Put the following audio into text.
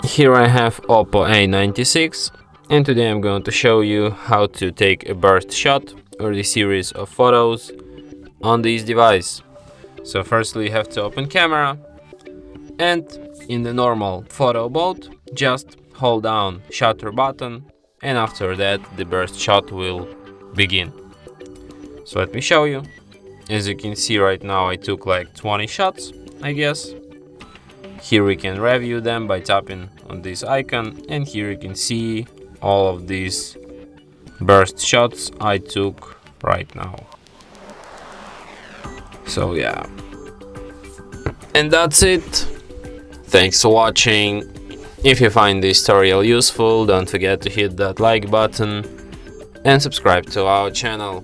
Here I have Oppo A96, and today I'm going to show you how to take a burst shot or the series of photos on this device. So firstly you have to open camera, and in the normal photo mode just hold down shutter button, and after that the burst shot will begin. So let me show you. As you can see right now I took like 20 shots, I guess. Here we can review them by tapping on this icon, and here you can see all of these burst shots I took right now. So yeah, and that's it. Thanks for watching. If you find this tutorial useful, don't forget to hit that like button and subscribe to our channel.